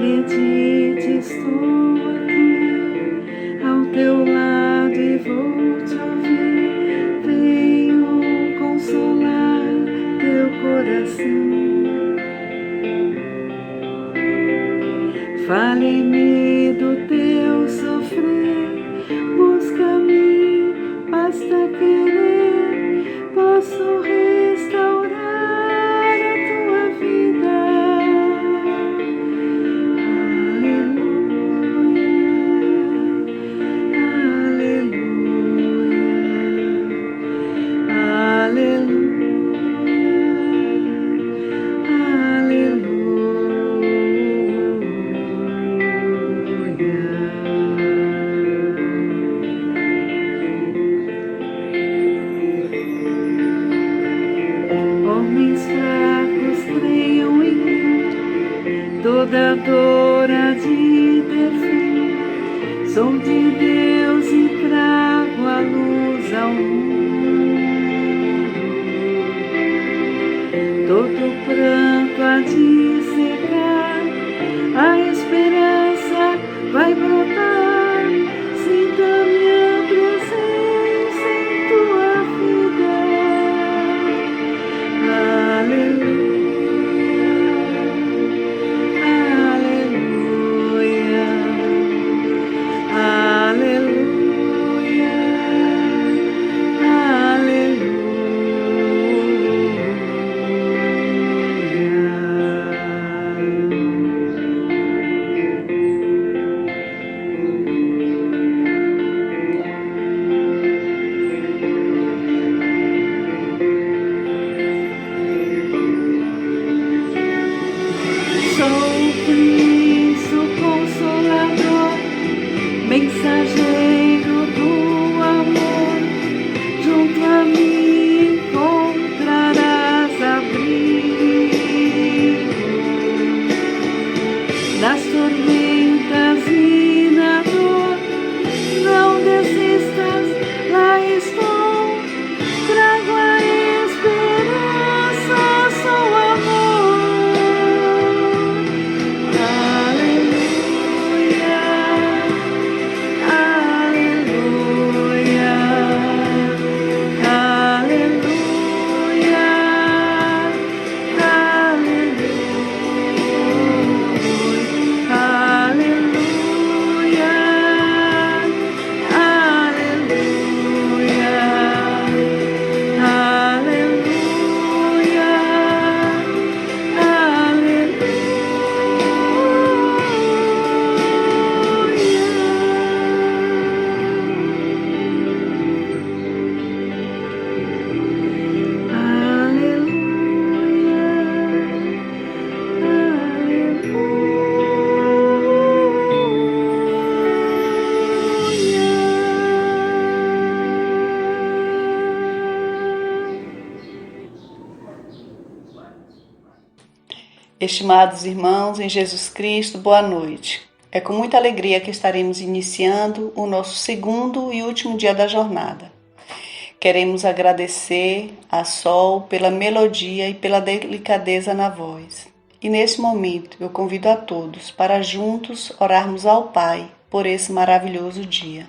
Acredite, estou aqui ao teu lado e vou te ouvir. Venho consolar teu coração. Fale-me do teu sofrer, busca-me, basta querer, posso restaurar a tua vida. Homens fracos creiam em mim, toda dor há de ter fim. Sou de Deus e trago a luz ao mundo. Todo pranto há de secar, a esperança vai brotar. Sinta minha presença em tua vida. Aleluia, aleluia, aleluia, mensageiro do amor, junto a mim encontrarás abrigo. Nas tormentas e na dor, não desistas, lá estou, trago a esperança, sou amor. Estimados irmãos em Jesus Cristo, boa noite. É com muita alegria que estaremos iniciando o nosso segundo e último dia da jornada. Queremos agradecer a Sol pela melodia e pela delicadeza na voz. E nesse momento eu convido a todos para juntos orarmos ao Pai por esse maravilhoso dia.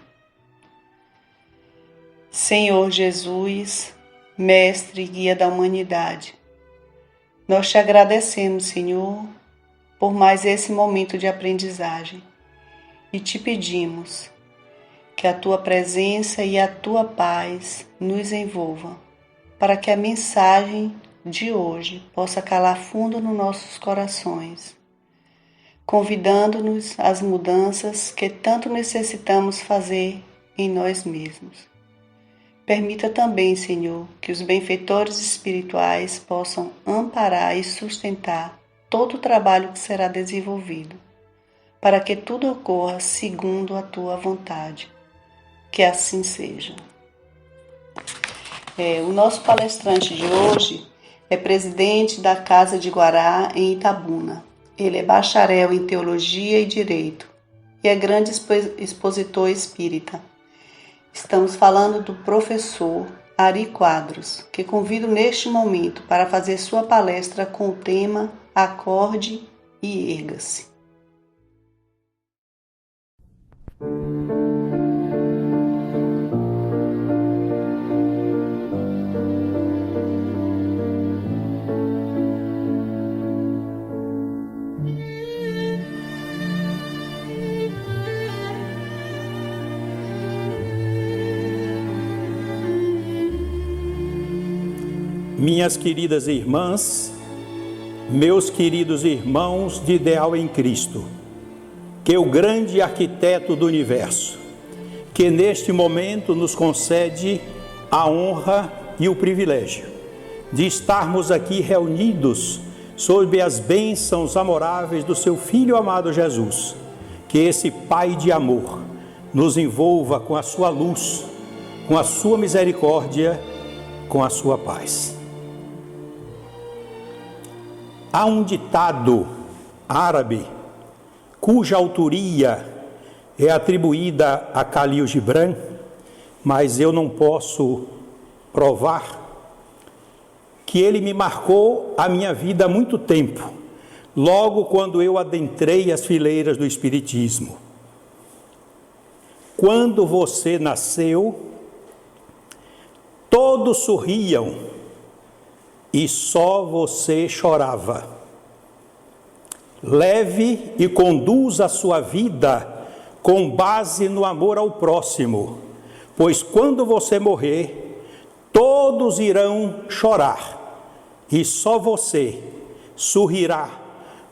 Senhor Jesus, Mestre e Guia da humanidade, nós te agradecemos, Senhor, por mais esse momento de aprendizagem e te pedimos que a tua presença e a tua paz nos envolvam, para que a mensagem de hoje possa calar fundo nos nossos corações, convidando-nos às mudanças que tanto necessitamos fazer em nós mesmos. Permita também, Senhor, que os benfeitores espirituais possam amparar e sustentar todo o trabalho que será desenvolvido, para que tudo ocorra segundo a tua vontade. Que assim seja. O nosso palestrante de hoje é presidente da Casa de Guará, em Itabuna. Ele é bacharel em Teologia e Direito e é grande expositor espírita. Estamos falando do professor Ari Quadros, que convido neste momento para fazer sua palestra com o tema Acorde e Erga-se. minhas queridas irmãs, meus queridos irmãos de ideal em Cristo, que o grande arquiteto do universo, que neste momento nos concede a honra e o privilégio de estarmos aqui reunidos sob as bênçãos amoráveis do seu Filho amado Jesus, que esse Pai de amor nos envolva com a sua luz, com a sua misericórdia, com a sua paz. Há um ditado árabe, cuja autoria é atribuída a Khalil Gibran, mas eu não posso provar, que ele me marcou a minha vida há muito tempo, logo quando eu adentrei as fileiras do Espiritismo. Quando você nasceu, todos sorriam e só você chorava. Leve e conduza a sua vida com base no amor ao próximo, pois quando você morrer, todos irão chorar e só você sorrirá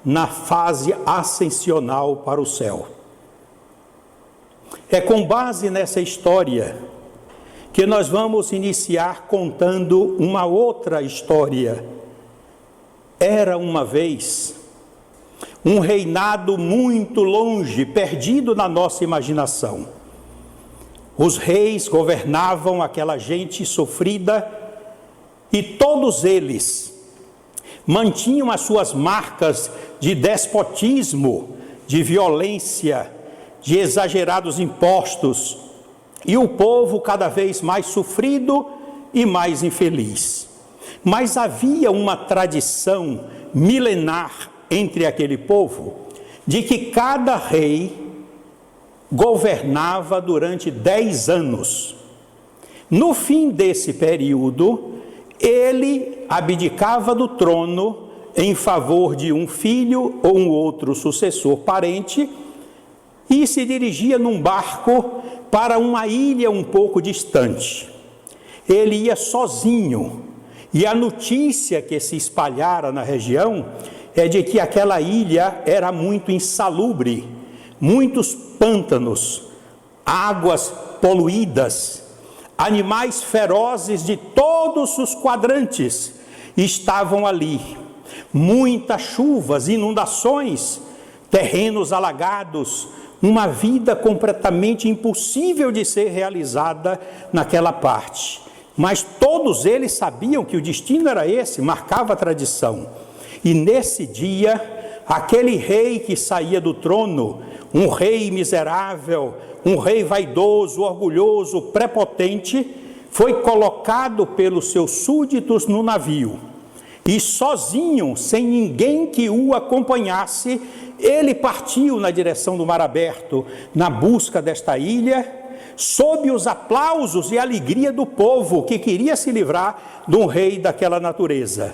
na fase ascensional para o céu. É com base nessa história que nós vamos iniciar contando uma outra história. Era uma vez um reinado muito longe, perdido na nossa imaginação. Os reis governavam aquela gente sofrida e todos eles mantinham as suas marcas de despotismo, de violência, de exagerados impostos, e o povo cada vez mais sofrido e mais infeliz. Mas havia uma tradição milenar entre aquele povo, de que cada rei governava durante 10 anos. No fim desse período, ele abdicava do trono em favor de um filho ou um outro sucessor parente e se dirigia num barco para uma ilha um pouco distante. Ele ia sozinho e a notícia que se espalhara na região é de que aquela ilha era muito insalubre, muitos pântanos, águas poluídas, animais ferozes de todos os quadrantes estavam ali, muitas chuvas, inundações, terrenos alagados, uma vida completamente impossível de ser realizada naquela parte. Mas todos eles sabiam que o destino era esse, marcava a tradição. E nesse dia, aquele rei que saía do trono, um rei miserável, um rei vaidoso, orgulhoso, prepotente, foi colocado pelos seus súditos no navio. E sozinho, sem ninguém que o acompanhasse, ele partiu na direção do mar aberto, na busca desta ilha, sob os aplausos e alegria do povo que queria se livrar de um rei daquela natureza.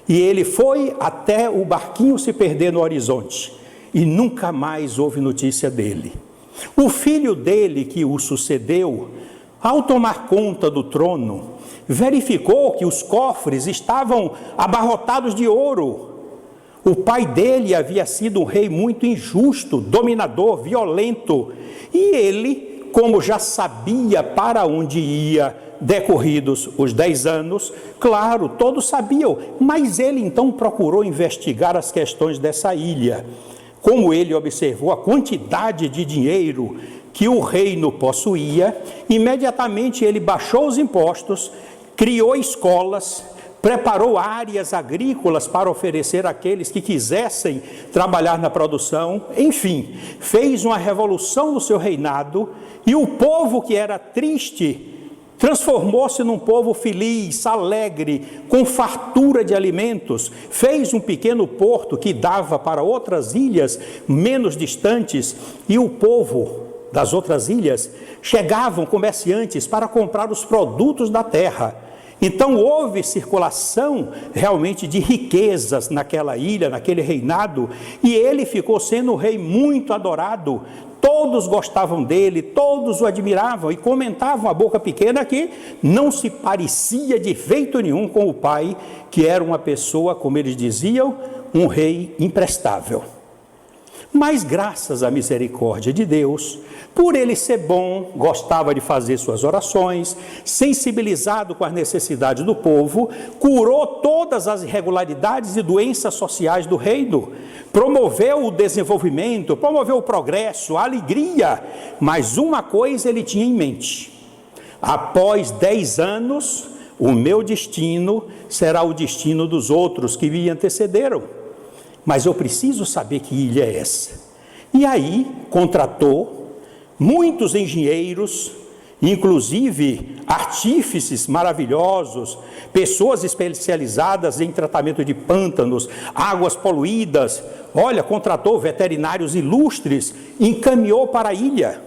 E ele foi até o barquinho se perder no horizonte, e nunca mais houve notícia dele. O filho dele, que o sucedeu, ao tomar conta do trono, verificou que os cofres estavam abarrotados de ouro. O pai dele havia sido um rei muito injusto, dominador, violento, e ele, como já sabia para onde ia decorridos os 10 anos, claro, todos sabiam, mas ele então procurou investigar as questões dessa ilha. Como ele observou a quantidade de dinheiro que o reino possuía, imediatamente ele baixou os impostos, criou escolas, preparou áreas agrícolas para oferecer àqueles que quisessem trabalhar na produção, enfim, fez uma revolução no seu reinado, e o povo que era triste transformou-se num povo feliz, alegre, com fartura de alimentos, fez um pequeno porto que dava para outras ilhas menos distantes, e o povo das outras ilhas chegavam comerciantes para comprar os produtos da terra. Então houve circulação realmente de riquezas naquela ilha, naquele reinado, e ele ficou sendo um rei muito adorado. Todos gostavam dele, todos o admiravam e comentavam a boca pequena que não se parecia de jeito nenhum com o pai, que era uma pessoa, como eles diziam, um rei imprestável. Mas graças à misericórdia de Deus, por ele ser bom, gostava de fazer suas orações, sensibilizado com as necessidades do povo, curou todas as irregularidades e doenças sociais do reino, promoveu o desenvolvimento, promoveu o progresso, a alegria, mas uma coisa ele tinha em mente: após 10 anos, o meu destino será o destino dos outros que me antecederam. Mas eu preciso saber que ilha é essa. E aí contratou muitos engenheiros, inclusive artífices maravilhosos, pessoas especializadas em tratamento de pântanos, águas poluídas. Olha, contratou veterinários ilustres, encaminhou para a ilha.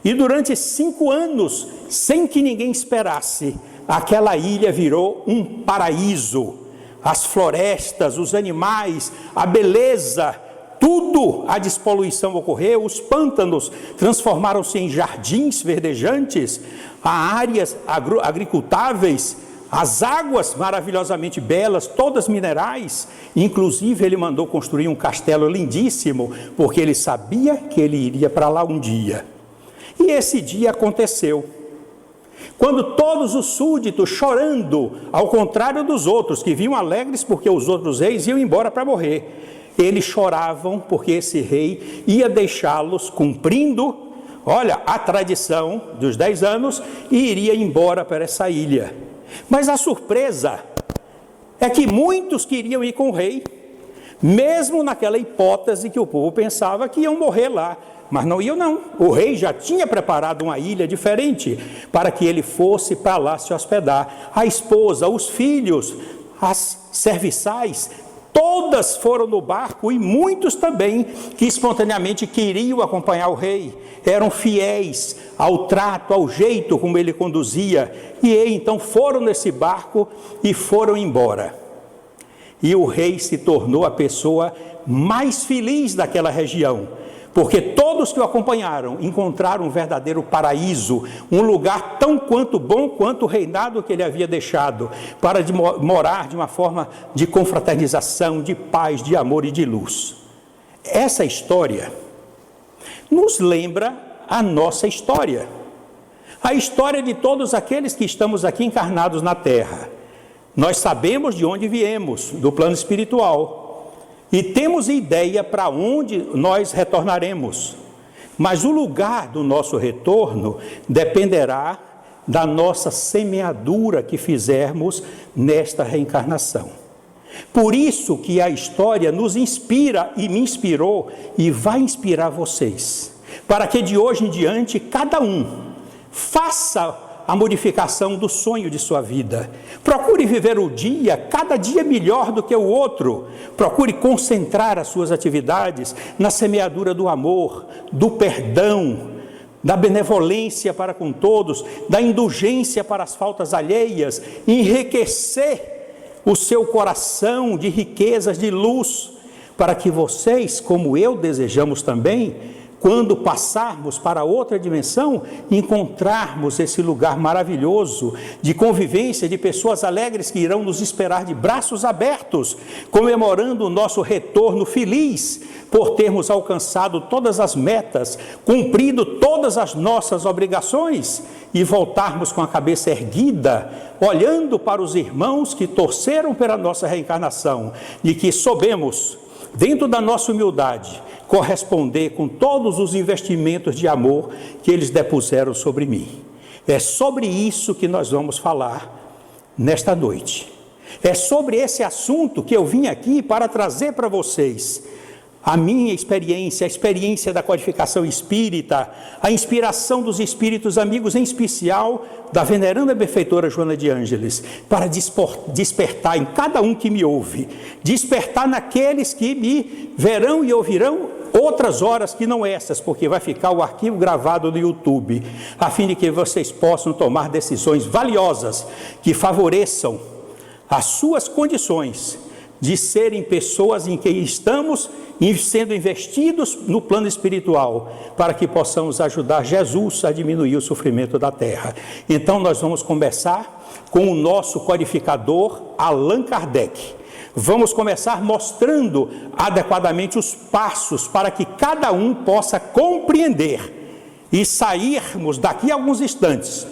E durante 5 anos, sem que ninguém esperasse, aquela ilha virou um paraíso. As florestas, os animais, a beleza, tudo, a despoluição ocorreu, os pântanos transformaram-se em jardins verdejantes, a áreas agricultáveis, as águas maravilhosamente belas, todas minerais. Inclusive ele mandou construir um castelo lindíssimo, porque ele sabia que ele iria para lá um dia. E esse dia aconteceu. Quando todos os súditos, chorando, ao contrário dos outros, que vinham alegres porque os outros reis iam embora para morrer, eles choravam porque esse rei ia deixá-los cumprindo, olha, a tradição dos 10 anos e iria embora para essa ilha. Mas a surpresa é que muitos queriam ir com o rei, mesmo naquela hipótese que o povo pensava que iam morrer lá. Mas não iam não, o rei já tinha preparado uma ilha diferente para que ele fosse para lá se hospedar. A esposa, os filhos, as serviçais, todas foram no barco e muitos também que espontaneamente queriam acompanhar o rei. Eram fiéis ao trato, ao jeito como ele conduzia. E então foram nesse barco e foram embora. E o rei se tornou a pessoa mais feliz daquela região, porque todos que o acompanharam encontraram um verdadeiro paraíso, um lugar tão quanto bom quanto o reinado que ele havia deixado, para morar de uma forma de confraternização, de paz, de amor e de luz. Essa história nos lembra a nossa história, a história de todos aqueles que estamos aqui encarnados na Terra. Nós sabemos de onde viemos, do plano espiritual, e temos ideia para onde nós retornaremos, mas o lugar do nosso retorno dependerá da nossa semeadura que fizermos nesta reencarnação. Por isso que a história nos inspira e me inspirou e vai inspirar vocês, para que de hoje em diante cada um faça a modificação do sonho de sua vida. Procure viver o dia, cada dia melhor do que o outro. Procure concentrar as suas atividades na semeadura do amor, do perdão, da benevolência para com todos, da indulgência para as faltas alheias, enriquecer o seu coração de riquezas de luz, para que vocês, como eu, desejamos também, quando passarmos para outra dimensão, encontrarmos esse lugar maravilhoso de convivência de pessoas alegres que irão nos esperar de braços abertos, comemorando o nosso retorno feliz por termos alcançado todas as metas, cumprido todas as nossas obrigações e voltarmos com a cabeça erguida, olhando para os irmãos que torceram pela nossa reencarnação e que soubemos, dentro da nossa humildade, corresponder com todos os investimentos de amor que eles depuseram sobre mim. É sobre isso que nós vamos falar nesta noite. É sobre esse assunto que eu vim aqui para trazer para vocês a minha experiência, a experiência da codificação espírita, a inspiração dos espíritos amigos, em especial da veneranda benfeitora Joana de Ângeles, para despertar em cada um que me ouve, despertar naqueles que me verão e ouvirão outras horas que não essas, porque vai ficar o arquivo gravado no YouTube, a fim de que vocês possam tomar decisões valiosas que favoreçam as suas condições de serem pessoas em que estamos sendo investidos no plano espiritual, para que possamos ajudar Jesus a diminuir o sofrimento da terra. Então nós vamos começar com o nosso codificador Allan Kardec. Vamos começar mostrando adequadamente os passos para que cada um possa compreender e sairmos daqui a alguns instantes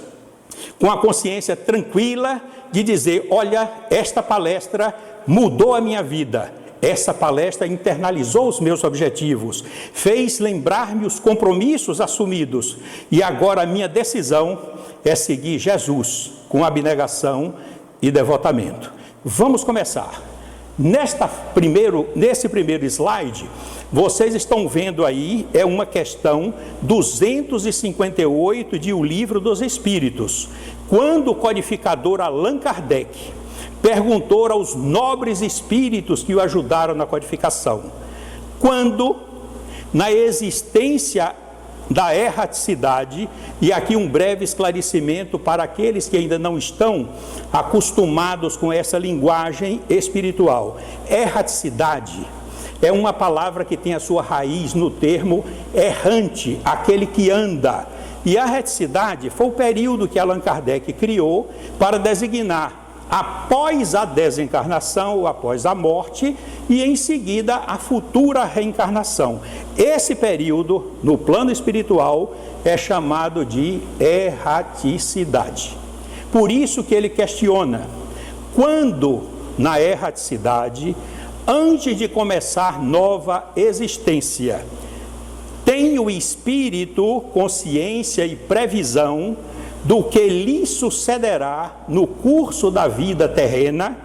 com a consciência tranquila de dizer: olha, esta palestra mudou a minha vida, essa palestra internalizou os meus objetivos, fez lembrar-me os compromissos assumidos, e agora a minha decisão é seguir Jesus com abnegação e devotamento. Vamos começar. Nesse primeiro slide, vocês estão vendo aí, é uma questão 258 de O Livro dos Espíritos, quando o codificador Allan Kardec perguntou aos nobres espíritos que o ajudaram na codificação, quando, na existência da erraticidade, e aqui um breve esclarecimento para aqueles que ainda não estão acostumados com essa linguagem espiritual. Erraticidade é uma palavra que tem a sua raiz no termo errante, aquele que anda. E a erraticidade foi o período que Allan Kardec criou para designar após a desencarnação ou após a morte, e em seguida a futura reencarnação. Esse período, no plano espiritual, é chamado de erraticidade. Por isso que ele questiona, quando na erraticidade, antes de começar nova existência, tem o espírito consciência e previsão do que lhe sucederá no curso da vida terrena?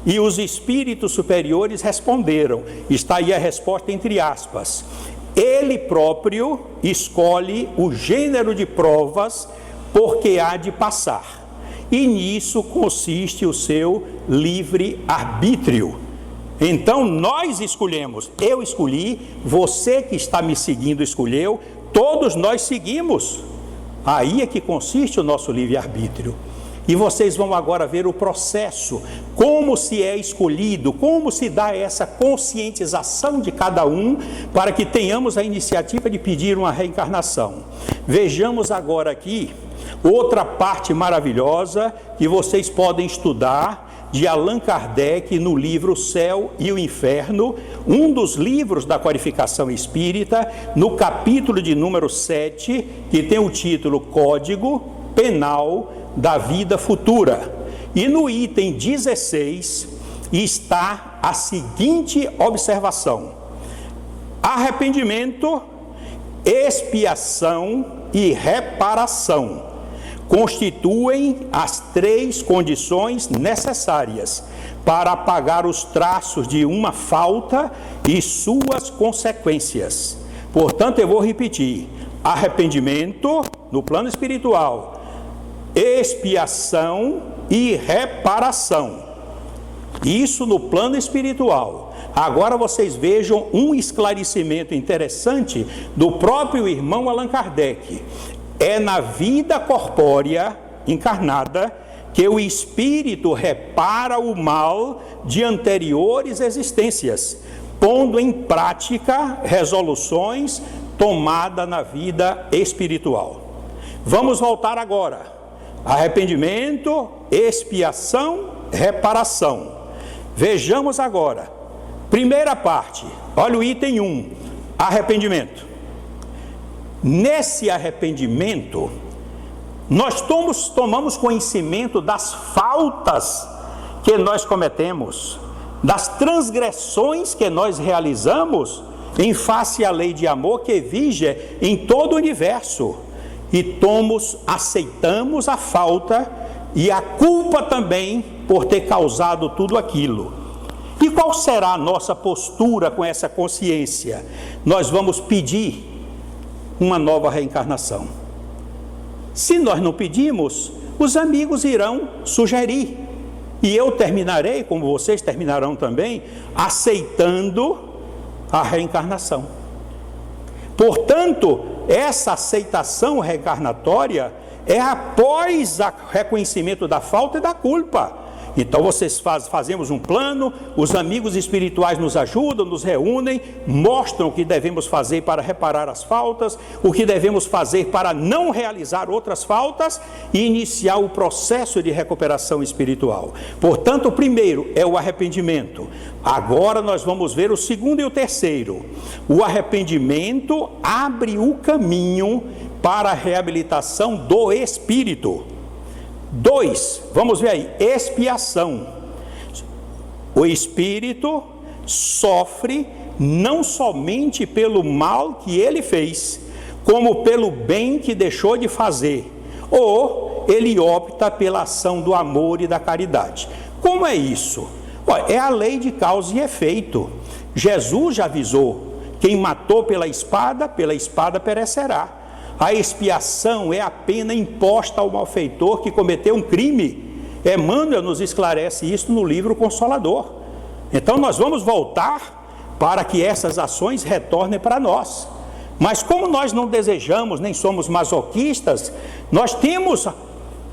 E os espíritos superiores responderam, está aí a resposta entre aspas: ele próprio escolhe o gênero de provas porque há de passar, e nisso consiste o seu livre-arbítrio. Então nós escolhemos, eu escolhi, você que está me seguindo escolheu, todos nós seguimos. Aí é que consiste o nosso livre-arbítrio. E vocês vão agora ver o processo, como se é escolhido, como se dá essa conscientização de cada um, para que tenhamos a iniciativa de pedir uma reencarnação. Vejamos agora aqui outra parte maravilhosa que vocês podem estudar, de Allan Kardec, no livro O Céu e o Inferno, um dos livros da codificação espírita, no capítulo de número 7, que tem o título Código Penal da Vida Futura. E no item 16 está a seguinte observação: arrependimento, expiação e reparação constituem as 3 condições necessárias para apagar os traços de uma falta e suas consequências. Portanto, eu vou repetir: arrependimento no plano espiritual, expiação e reparação. Isso no plano espiritual. Agora vocês vejam um esclarecimento interessante do próprio irmão Allan Kardec. É na vida corpórea encarnada que o espírito repara o mal de anteriores existências, pondo em prática resoluções tomadas na vida espiritual. Vamos voltar agora. Arrependimento, expiação, reparação. Vejamos agora. Primeira parte, olha o item 1, arrependimento. Nesse arrependimento, nós tomamos conhecimento das faltas que nós cometemos, das transgressões que nós realizamos em face à lei de amor que vige em todo o universo, e aceitamos a falta e a culpa também por ter causado tudo aquilo. E qual será a nossa postura com essa consciência? Nós vamos pedir uma nova reencarnação. Se nós não pedimos, os amigos irão sugerir, e eu terminarei, como vocês terminarão também, aceitando a reencarnação. Portanto, essa aceitação reencarnatória é após o reconhecimento da falta e da culpa. Então fazemos um plano, os amigos espirituais nos ajudam, nos reúnem, mostram o que devemos fazer para reparar as faltas, o que devemos fazer para não realizar outras faltas e iniciar o processo de recuperação espiritual. Portanto, o primeiro é o arrependimento. Agora nós vamos ver o segundo e o terceiro. O arrependimento abre o caminho para a reabilitação do espírito. 2, vamos ver aí, expiação. O espírito sofre não somente pelo mal que ele fez, como pelo bem que deixou de fazer, ou ele opta pela ação do amor e da caridade. Como é isso? É a lei de causa e efeito. Jesus já avisou: quem matou pela espada perecerá. A expiação é a pena imposta ao malfeitor que cometeu um crime. Emmanuel nos esclarece isso no livro Consolador. Então nós vamos voltar para que essas ações retornem para nós. Mas como nós não desejamos, nem somos masoquistas, nós temos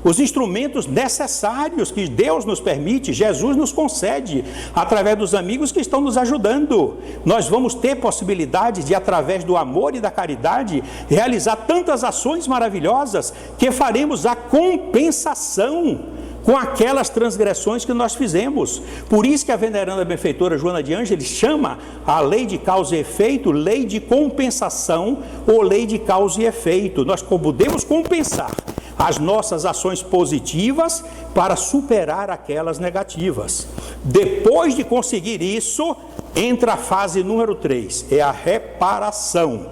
os instrumentos necessários que Deus nos permite, Jesus nos concede, através dos amigos que estão nos ajudando. Nós vamos ter possibilidade de, através do amor e da caridade, realizar tantas ações maravilhosas que faremos a compensação com aquelas transgressões que nós fizemos. Por isso que a veneranda benfeitora Joana de Ângeles chama a lei de causa e efeito, lei de compensação ou lei de causa e efeito. Nós podemos compensar as nossas ações positivas para superar aquelas negativas. Depois de conseguir isso, entra a fase número 3, é a reparação.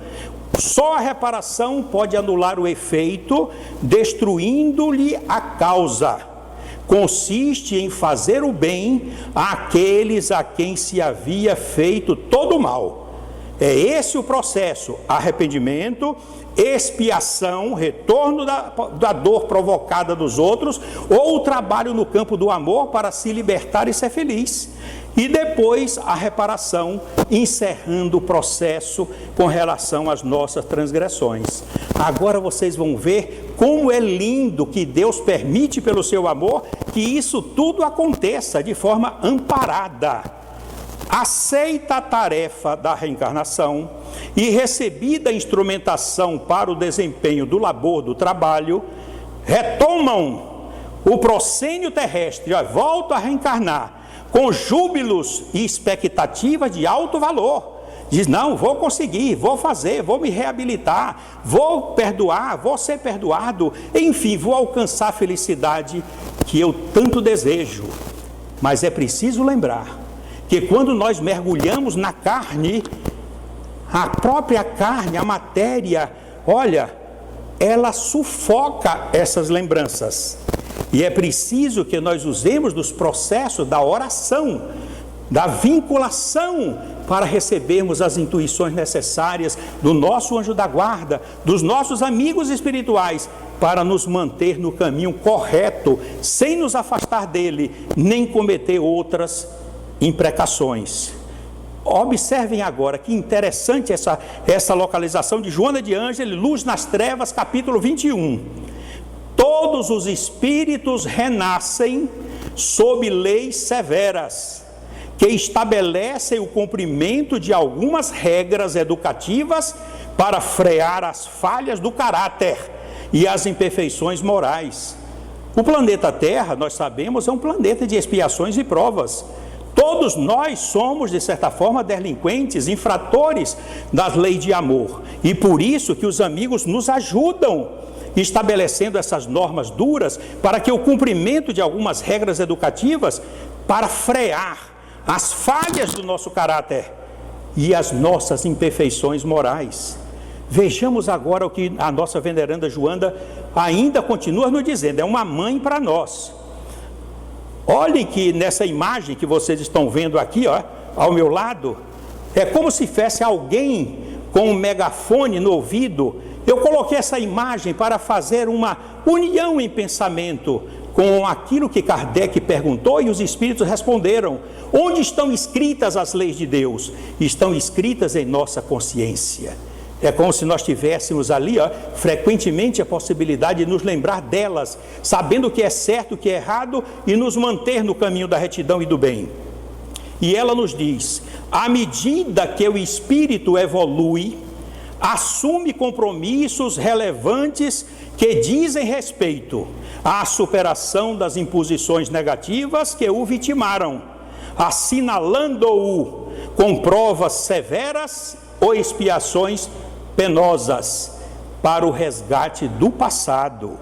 Só a reparação pode anular o efeito, destruindo-lhe a causa. Consiste em fazer o bem àqueles a quem se havia feito todo o mal. É esse o processo: arrependimento, expiação, retorno da dor provocada dos outros, ou o trabalho no campo do amor para se libertar e ser feliz. E depois a reparação, encerrando o processo com relação às nossas transgressões. Agora vocês vão ver como é lindo que Deus permite pelo seu amor que isso tudo aconteça de forma amparada. Aceita a tarefa da reencarnação e recebida a instrumentação para o desempenho do labor, do trabalho, retomam o proscênio terrestre, voltam a reencarnar com júbilos e expectativas de alto valor. Diz: não, vou conseguir, vou fazer, vou me reabilitar, vou perdoar, vou ser perdoado, enfim, vou alcançar a felicidade que eu tanto desejo. Mas é preciso lembrar que quando nós mergulhamos na carne, a própria carne, a matéria, olha, ela sufoca essas lembranças. E é preciso que nós usemos dos processos da oração, da vinculação, para recebermos as intuições necessárias do nosso anjo da guarda, dos nossos amigos espirituais, para nos manter no caminho correto, sem nos afastar dele, nem cometer outras imprecações. Observem agora que interessante essa localização de Joana de Ângeles, Luz nas Trevas, capítulo 21. Todos os espíritos renascem sob leis severas, que estabelecem o cumprimento de algumas regras educativas para frear as falhas do caráter e as imperfeições morais. O planeta Terra, nós sabemos, é um planeta de expiações e provas. Todos nós somos, de certa forma, delinquentes, infratores das leis de amor. E por isso que os amigos nos ajudam, estabelecendo essas normas duras, para que o cumprimento de algumas regras educativas, para frear as falhas do nosso caráter e as nossas imperfeições morais. Vejamos agora o que a nossa veneranda Joana ainda continua nos dizendo, é uma mãe para nós. Olhem que nessa imagem que vocês estão vendo aqui, ao meu lado, é como se fosse alguém com um megafone no ouvido. Eu coloquei essa imagem para fazer uma união em pensamento com aquilo que Kardec perguntou e os espíritos responderam. Onde estão escritas as leis de Deus? Estão escritas em nossa consciência. É como se nós tivéssemos ali, frequentemente a possibilidade de nos lembrar delas, sabendo o que é certo, o que é errado, e nos manter no caminho da retidão e do bem. E ela nos diz: à medida que o espírito evolui, assume compromissos relevantes que dizem respeito à superação das imposições negativas que o vitimaram, assinalando-o com provas severas ou expiações penosas para o resgate do passado.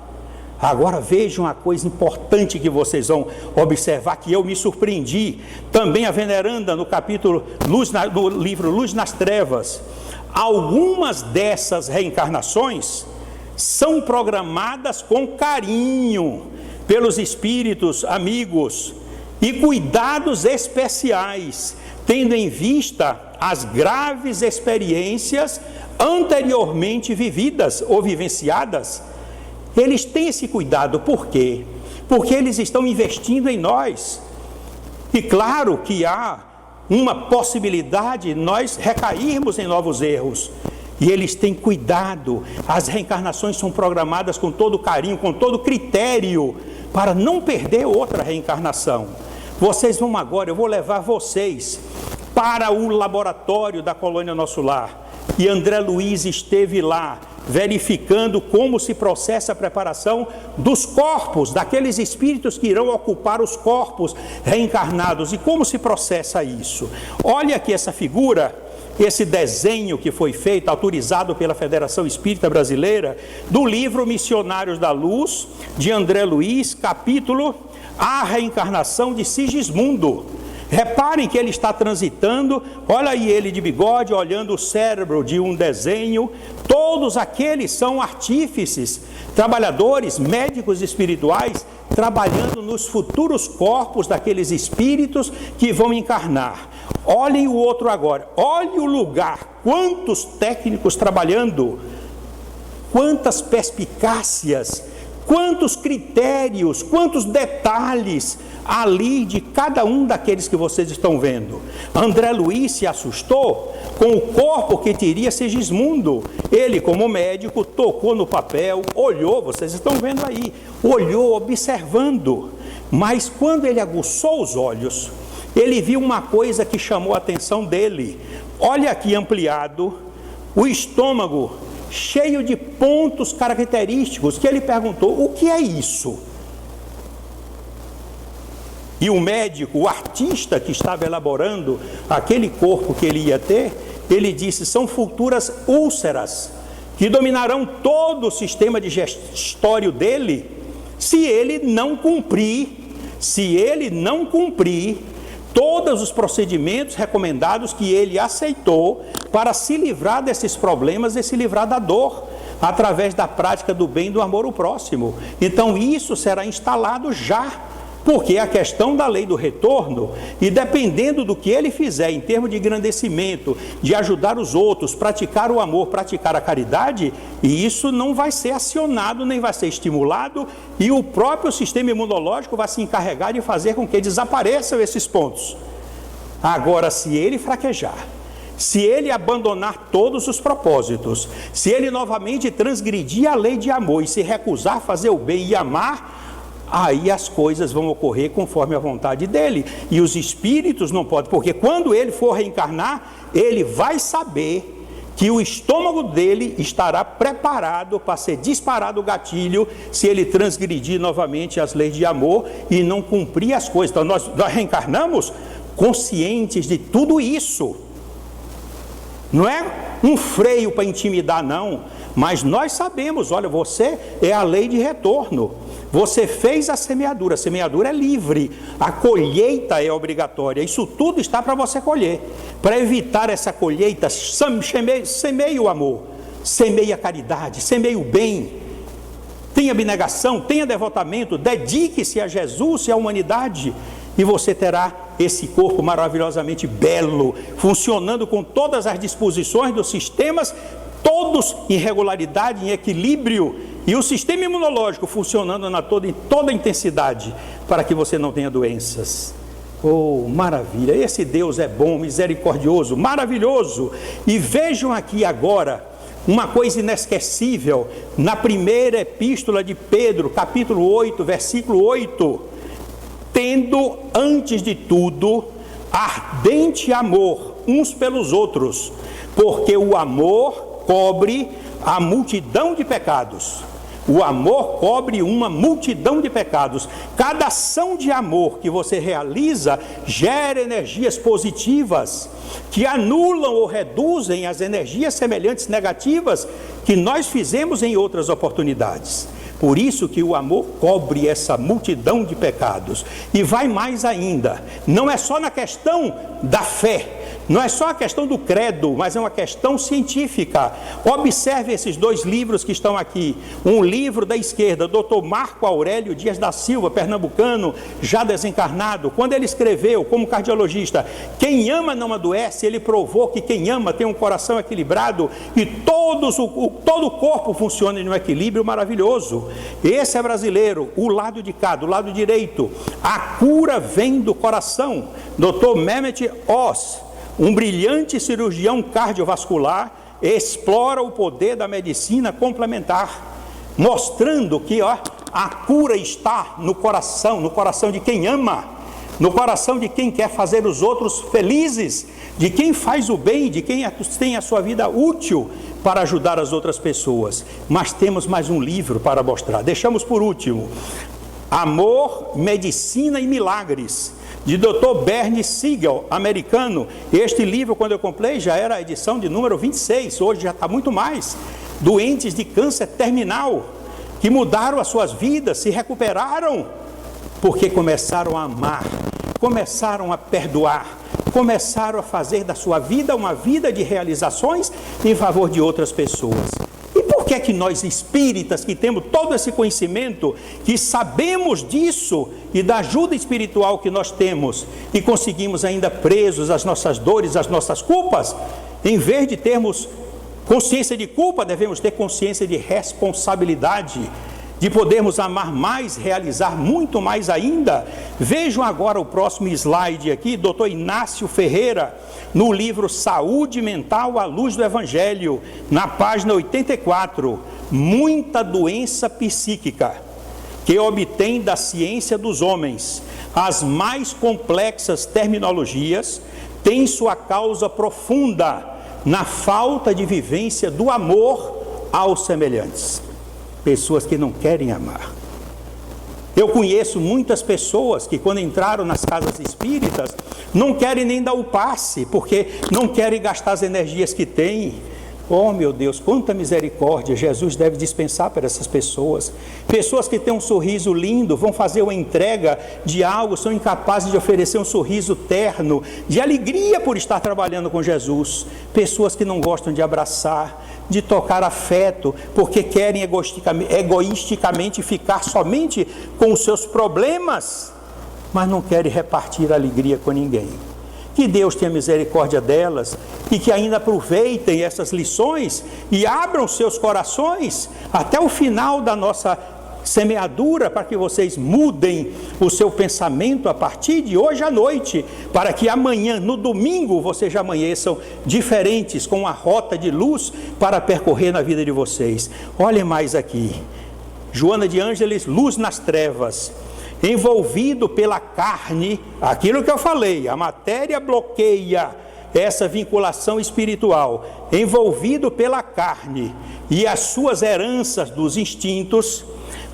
Agora vejam uma coisa importante que vocês vão observar, que eu me surpreendi. Também a veneranda no capítulo no livro Luz nas Trevas. Algumas dessas reencarnações são programadas com carinho pelos espíritos amigos e cuidados especiais, tendo em vista as graves experiências anteriormente vividas ou vivenciadas. Eles têm esse cuidado, por quê? Porque eles estão investindo em nós. E claro que há uma possibilidade de nós recairmos em novos erros. E eles têm cuidado. As reencarnações são programadas com todo carinho, com todo critério, para não perder outra reencarnação. Vocês vão agora, eu vou levar vocês para o laboratório da Colônia Nosso Lar. E André Luiz esteve lá, verificando como se processa a preparação dos corpos, daqueles espíritos que irão ocupar os corpos reencarnados, e como se processa isso. Olha aqui essa figura, esse desenho que foi feito, autorizado pela Federação Espírita Brasileira, do livro Missionários da Luz, de André Luiz, capítulo A Reencarnação de Sigismundo. Reparem que ele está transitando, olha aí ele de bigode, olhando o cérebro de um desenho. Todos aqueles são artífices, trabalhadores, médicos espirituais, trabalhando nos futuros corpos daqueles espíritos que vão encarnar. Olhem o outro agora, olhem o lugar, quantos técnicos trabalhando, quantas perspicácias, quantos critérios, quantos detalhes ali de cada um daqueles que vocês estão vendo. André Luiz se assustou com o corpo que teria Sigismundo. Ele, como médico, tocou no papel, olhou, vocês estão vendo aí, olhou, observando. Mas quando ele aguçou os olhos, ele viu uma coisa que chamou a atenção dele. Olha aqui ampliado, o estômago cheio de pontos característicos, que ele perguntou: o que é isso? E o médico, o artista que estava elaborando aquele corpo que ele ia ter, ele disse: são futuras úlceras que dominarão todo o sistema digestório dele, se ele não cumprir todos os procedimentos recomendados que ele aceitou para se livrar desses problemas e se livrar da dor, através da prática do bem e do amor ao próximo. Então isso será instalado já, porque a questão da lei do retorno, e dependendo do que ele fizer em termos de engrandecimento, de ajudar os outros, praticar o amor, praticar a caridade, e isso não vai ser acionado, nem vai ser estimulado, e o próprio sistema imunológico vai se encarregar de fazer com que desapareçam esses pontos. Agora, se ele fraquejar, se ele abandonar todos os propósitos, se ele novamente transgredir a lei de amor e se recusar a fazer o bem e amar, aí as coisas vão ocorrer conforme a vontade dele. E os espíritos não podem, porque quando ele for reencarnar, ele vai saber que o estômago dele estará preparado para ser disparado o gatilho se ele transgredir novamente as leis de amor e não cumprir as coisas. Então nós reencarnamos conscientes de tudo isso. Não é um freio para intimidar, não, mas nós sabemos, olha, você é a lei de retorno. Você fez a semeadura é livre, a colheita é obrigatória, isso tudo está para você colher. Para evitar essa colheita, semeie o amor, semeie a caridade, semeie o bem, tenha abnegação, tenha devotamento, dedique-se a Jesus e à humanidade, e você terá esse corpo maravilhosamente belo, funcionando com todas as disposições dos sistemas, todos em regularidade, em equilíbrio, e o sistema imunológico funcionando em toda intensidade, para que você não tenha doenças. Oh, maravilha! Esse Deus é bom, misericordioso, maravilhoso. E vejam aqui agora uma coisa inesquecível, na primeira epístola de Pedro, capítulo 8, versículo 8, tendo antes de tudo ardente amor uns pelos outros, porque o amor cobre a multidão de pecados. O amor cobre uma multidão de pecados. Cada ação de amor que você realiza gera energias positivas que anulam ou reduzem as energias semelhantes negativas que nós fizemos em outras oportunidades. Por isso que o amor cobre essa multidão de pecados. E vai mais ainda, não é só na questão da fé, não é só a questão do credo, mas é uma questão científica. Observe esses dois livros que estão aqui. Um livro da esquerda, Dr. Marco Aurélio Dias da Silva, pernambucano, já desencarnado. Quando ele escreveu, como cardiologista, quem ama não adoece, ele provou que quem ama tem um coração equilibrado e todo o corpo funciona em um equilíbrio maravilhoso. Esse é brasileiro, o lado de cá, do lado direito. A cura vem do coração. Dr. Mehmet Oz, um brilhante cirurgião cardiovascular, explora o poder da medicina complementar, mostrando que a cura está no coração de quem ama, no coração de quem quer fazer os outros felizes, de quem faz o bem, de quem tem a sua vida útil para ajudar as outras pessoas. Mas temos mais um livro para mostrar. Deixamos por último, Amor, Medicina e Milagres, de Dr. Bernie Siegel, americano. Este livro, quando eu comprei, já era a edição de número 26, hoje já está muito mais. Doentes de câncer terminal, que mudaram as suas vidas, se recuperaram, porque começaram a amar, começaram a perdoar, começaram a fazer da sua vida uma vida de realizações em favor de outras pessoas. E por que é que nós espíritas, que temos todo esse conhecimento, que sabemos disso e da ajuda espiritual que nós temos, e conseguimos ainda presos às nossas dores, às nossas culpas, em vez de termos consciência de culpa, devemos ter consciência de responsabilidade, de podermos amar mais, realizar muito mais ainda? Vejam agora o próximo slide aqui, Dr. Inácio Ferreira, no livro Saúde Mental à Luz do Evangelho, na página 84, muita doença psíquica que obtém da ciência dos homens as mais complexas terminologias, tem sua causa profunda na falta de vivência do amor aos semelhantes. Pessoas que não querem amar. Eu conheço muitas pessoas que, quando entraram nas casas espíritas, não querem nem dar o passe, porque não querem gastar as energias que têm. Oh, meu Deus, quanta misericórdia Jesus deve dispensar para essas pessoas. Pessoas que têm um sorriso lindo, vão fazer uma entrega de algo, são incapazes de oferecer um sorriso terno, de alegria por estar trabalhando com Jesus. Pessoas que não gostam de abraçar, de tocar afeto, porque querem egoisticamente ficar somente com os seus problemas, mas não querem repartir alegria com ninguém. Que Deus tenha misericórdia delas e que ainda aproveitem essas lições e abram seus corações até o final da nossa semeadura, para que vocês mudem o seu pensamento a partir de hoje à noite, para que amanhã, no domingo, vocês já amanheçam diferentes, com uma rota de luz para percorrer na vida de vocês. Olhem mais aqui, Joana de Ângeles, Luz nas Trevas. Envolvido pela carne, aquilo que eu falei, a matéria bloqueia essa vinculação espiritual, envolvido pela carne e as suas heranças dos instintos,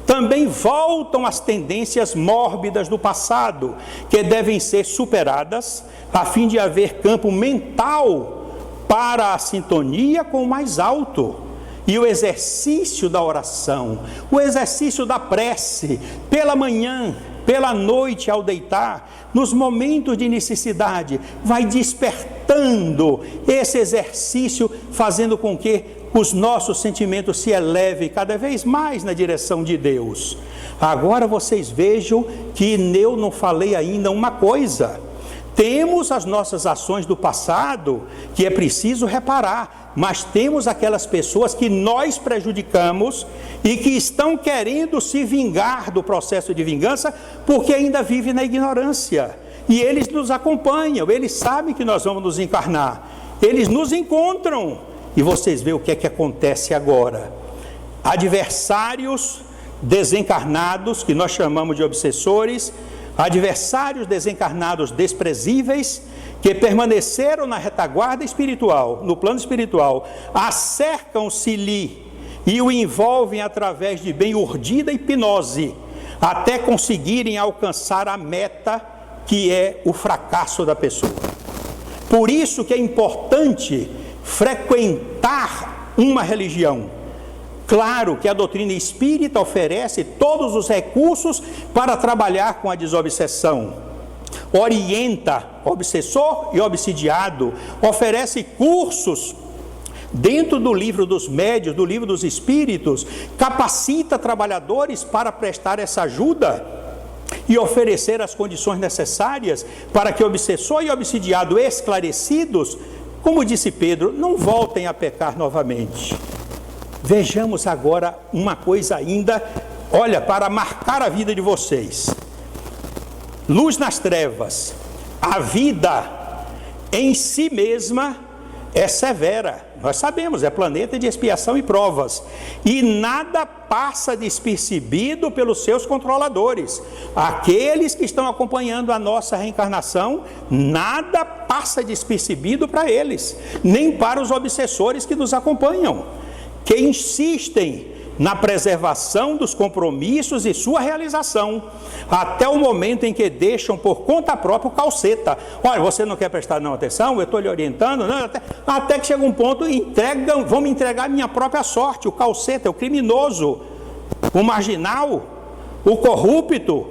também voltam às tendências mórbidas do passado, que devem ser superadas, a fim de haver campo mental para a sintonia com o mais alto. E o exercício da oração, o exercício da prece, pela manhã, pela noite ao deitar, nos momentos de necessidade, vai despertando esse exercício, fazendo com que os nossos sentimentos se elevem cada vez mais na direção de Deus. Agora vocês vejam que eu não falei ainda uma coisa. Temos as nossas ações do passado que é preciso reparar, mas temos aquelas pessoas que nós prejudicamos e que estão querendo se vingar do processo de vingança porque ainda vivem na ignorância. E eles nos acompanham, eles sabem que nós vamos nos encarnar, eles nos encontram e vocês veem o que é que acontece agora. Adversários desencarnados, que nós chamamos de obsessores, adversários desencarnados desprezíveis, que permaneceram na retaguarda espiritual, no plano espiritual, acercam-se-lhe e o envolvem através de bem urdida hipnose, até conseguirem alcançar a meta, que é o fracasso da pessoa. Por isso que é importante frequentar uma religião. Claro que a doutrina espírita oferece todos os recursos para trabalhar com a desobsessão. Orienta obsessor e obsidiado, oferece cursos dentro do livro dos médiuns, do livro dos espíritos, capacita trabalhadores para prestar essa ajuda e oferecer as condições necessárias para que obsessor e obsidiado esclarecidos, como disse Pedro, não voltem a pecar novamente. Vejamos agora uma coisa ainda, olha, para marcar a vida de vocês. Luz nas trevas. A vida em si mesma é severa. Nós sabemos, é planeta de expiação e provas. E nada passa despercebido pelos seus controladores. Aqueles que estão acompanhando a nossa reencarnação, nada passa despercebido para eles, nem para os obsessores que nos acompanham, que insistem na preservação dos compromissos e sua realização, até o momento em que deixam por conta própria o calceta. Olha, você não quer prestar não atenção? Eu estou lhe orientando, não, até que chega um ponto, vão me entregar a minha própria sorte. O calceta, o criminoso, o marginal, o corrupto,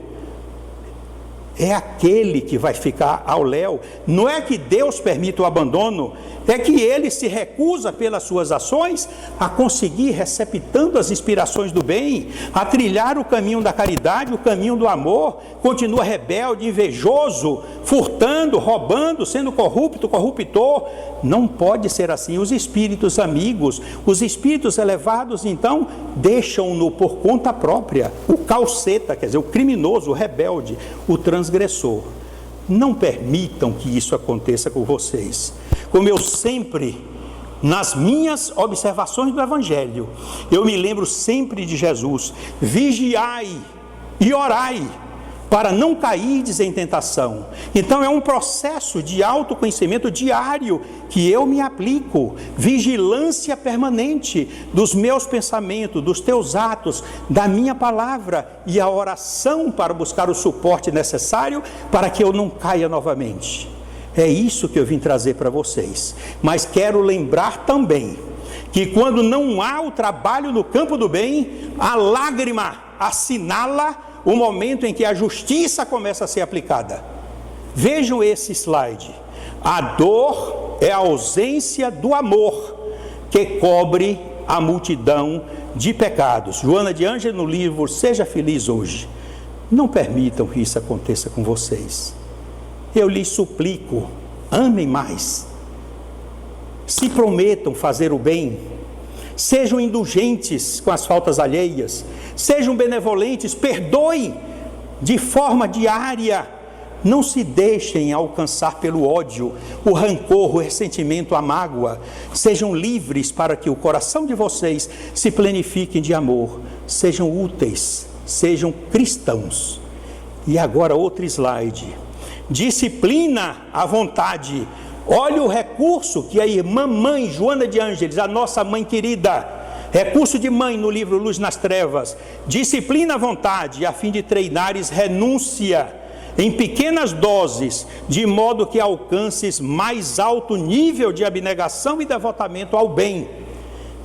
é aquele que vai ficar ao léu. Não é que Deus permita o abandono, é que ele se recusa pelas suas ações a conseguir, receptando as inspirações do bem, a trilhar o caminho da caridade, o caminho do amor, continua rebelde, invejoso, furtando, roubando, sendo corrupto, corruptor. Não pode ser assim. Os espíritos amigos, os espíritos elevados, então, deixam-no por conta própria, o calceta, quer dizer, o criminoso, o rebelde, o transgressor. Não permitam que isso aconteça com vocês. Como eu sempre, nas minhas observações do Evangelho, eu me lembro sempre de Jesus: vigiai e orai, para não cairdes em tentação. Então é um processo de autoconhecimento diário que eu me aplico, vigilância permanente dos meus pensamentos, dos teus atos, da minha palavra e a oração para buscar o suporte necessário para que eu não caia novamente. É isso que eu vim trazer para vocês. Mas quero lembrar também que quando não há o trabalho no campo do bem, a lágrima assinala o momento em que a justiça começa a ser aplicada. Vejam esse slide. A dor é a ausência do amor que cobre a multidão de pecados. Joana de Ângeles, no livro Seja Feliz Hoje. Não permitam que isso aconteça com vocês. Eu lhes suplico, amem mais. Se prometam fazer o bem. Sejam indulgentes com as faltas alheias, sejam benevolentes, perdoem de forma diária, não se deixem alcançar pelo ódio, o rancor, o ressentimento, a mágoa. Sejam livres para que o coração de vocês se plenifique de amor, sejam úteis, sejam cristãos. E agora outro slide. Disciplina à vontade. Olha o recurso que a irmã mãe Joana de Ângeles, a nossa mãe querida, recurso de mãe no livro Luz nas Trevas, disciplina à vontade, a fim de treinares renúncia em pequenas doses, de modo que alcances mais alto nível de abnegação e devotamento ao bem.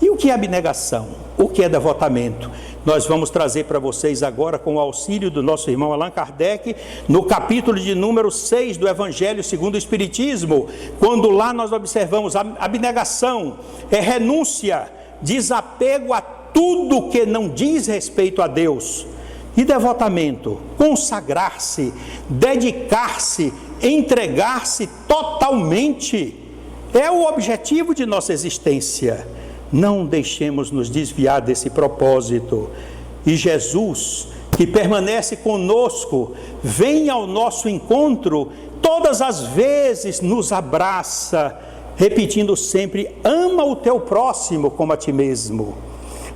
E o que é abnegação? O que é devotamento? Nós vamos trazer para vocês agora, com o auxílio do nosso irmão Allan Kardec, no capítulo de número 6 do Evangelho segundo o Espiritismo, quando lá nós observamos a abnegação, é renúncia, desapego a tudo que não diz respeito a Deus. E devotamento, consagrar-se, dedicar-se, entregar-se totalmente, é o objetivo de nossa existência. Não deixemos nos desviar desse propósito. E Jesus, que permanece conosco, vem ao nosso encontro, todas as vezes nos abraça repetindo sempre: ama o teu próximo como a ti mesmo.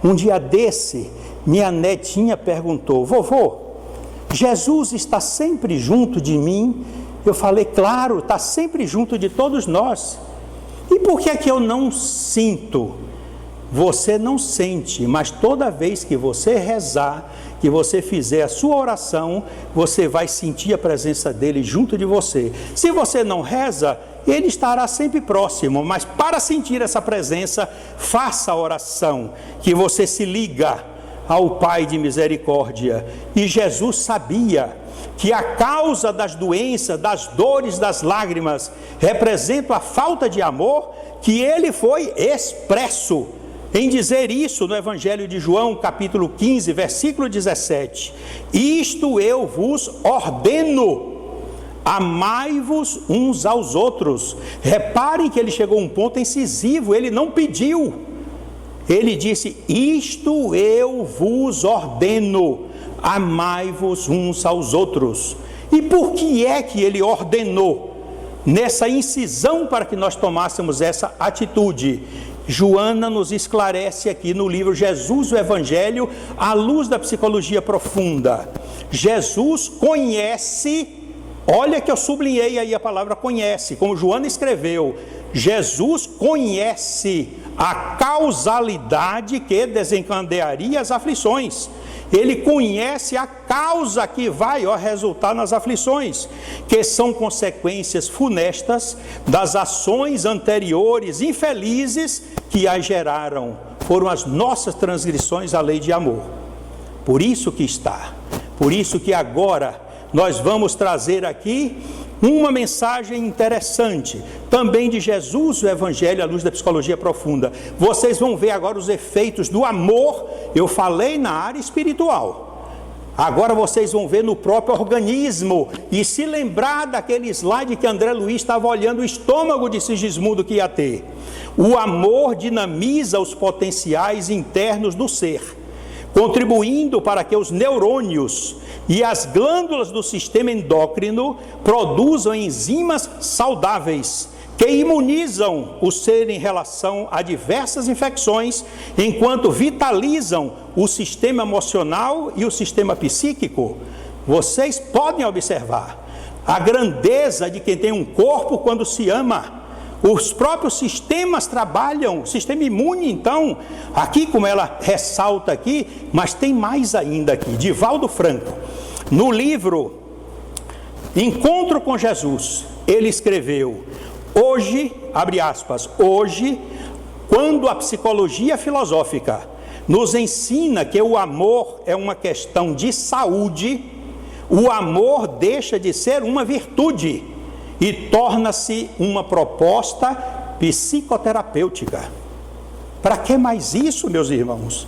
Um dia desse, minha netinha perguntou: vovô, Jesus está sempre junto de mim? Eu falei: claro, está sempre junto de todos nós. E por que é que eu não sinto? Você não sente, mas toda vez que você rezar, que você fizer a sua oração, você vai sentir a presença dele junto de você. Se você não reza, ele estará sempre próximo, mas para sentir essa presença, faça a oração, que você se liga ao Pai de misericórdia. E Jesus sabia que a causa das doenças, das dores, das lágrimas, representa a falta de amor, que ele foi expresso em dizer isso no Evangelho de João, capítulo 15, versículo 17. Isto eu vos ordeno: amai-vos uns aos outros. Reparem que ele chegou a um ponto incisivo, ele não pediu. Ele disse: isto eu vos ordeno, amai-vos uns aos outros. E por que é que ele ordenou nessa incisão para que nós tomássemos essa atitude? Joana nos esclarece aqui no livro Jesus, o Evangelho, à luz da psicologia profunda. Jesus conhece, olha que eu sublinhei aí a palavra conhece, como Joana escreveu. Jesus conhece a causalidade que desencadearia as aflições. Ele conhece a causa que vai resultar nas aflições, que são consequências funestas das ações anteriores infelizes que as geraram. Foram as nossas transgressões à lei de amor. Por isso que agora nós vamos trazer aqui uma mensagem interessante, também de Jesus, o Evangelho à luz da psicologia profunda. Vocês vão ver agora os efeitos do amor. Eu falei na área espiritual, agora vocês vão ver no próprio organismo, e se lembrar daquele slide que André Luiz estava olhando o estômago de Sigismundo que ia ter. O amor dinamiza os potenciais internos do ser, contribuindo para que os neurônios e as glândulas do sistema endócrino produzam enzimas saudáveis que imunizam o ser em relação a diversas infecções, enquanto vitalizam o sistema emocional e o sistema psíquico. Vocês podem observar a grandeza de quem tem um corpo quando se ama. Os próprios sistemas trabalham, o sistema imune, então, aqui como ela ressalta aqui, mas tem mais ainda aqui. Divaldo Franco, no livro Encontro com Jesus, ele escreveu: hoje, abre aspas, hoje, quando a psicologia filosófica nos ensina que o amor é uma questão de saúde, o amor deixa de ser uma virtude e torna-se uma proposta psicoterapêutica. Para que mais isso, meus irmãos?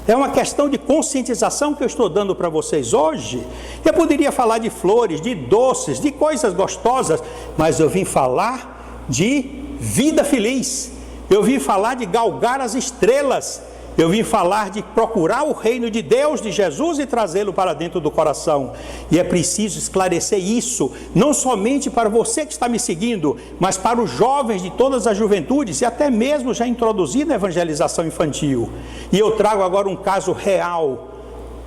É uma questão de conscientização que eu estou dando para vocês hoje. Eu poderia falar de flores, de doces, de coisas gostosas, mas eu vim falar de vida feliz. Eu vim falar de galgar as estrelas. Eu vim falar de procurar o reino de Deus, de Jesus, e trazê-lo para dentro do coração. E é preciso esclarecer isso, não somente para você que está me seguindo, mas para os jovens de todas as juventudes, e até mesmo já introduzido a evangelização infantil. E eu trago agora um caso real,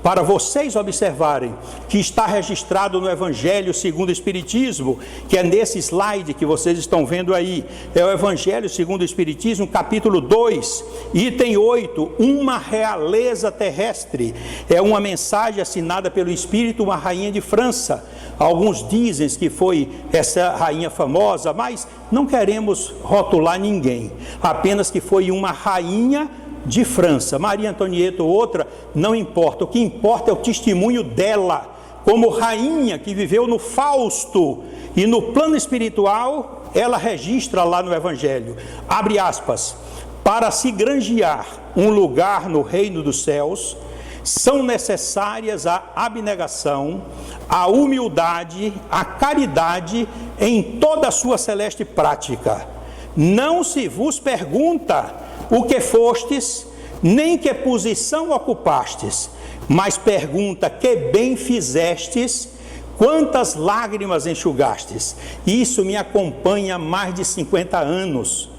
para vocês observarem, que está registrado no Evangelho segundo o Espiritismo, que é nesse slide que vocês estão vendo aí. É o Evangelho segundo o Espiritismo, capítulo 2, item 8, uma realeza terrestre. É uma mensagem assinada pelo Espírito, uma rainha de França. Alguns dizem que foi essa rainha famosa, mas não queremos rotular ninguém, apenas que foi uma rainha de França. Maria Antonieta ou outra, não importa. O que importa é o testemunho dela, como rainha que viveu no Fausto, e no plano espiritual, ela registra lá no Evangelho, abre aspas, para se granjear um lugar no reino dos céus, são necessárias a abnegação, a humildade, a caridade em toda a sua celeste prática. Não se vos pergunta o que fostes, nem que posição ocupastes, mas pergunta que bem fizestes Quantas lágrimas enxugastes? Isso me acompanha há mais de 50 anos.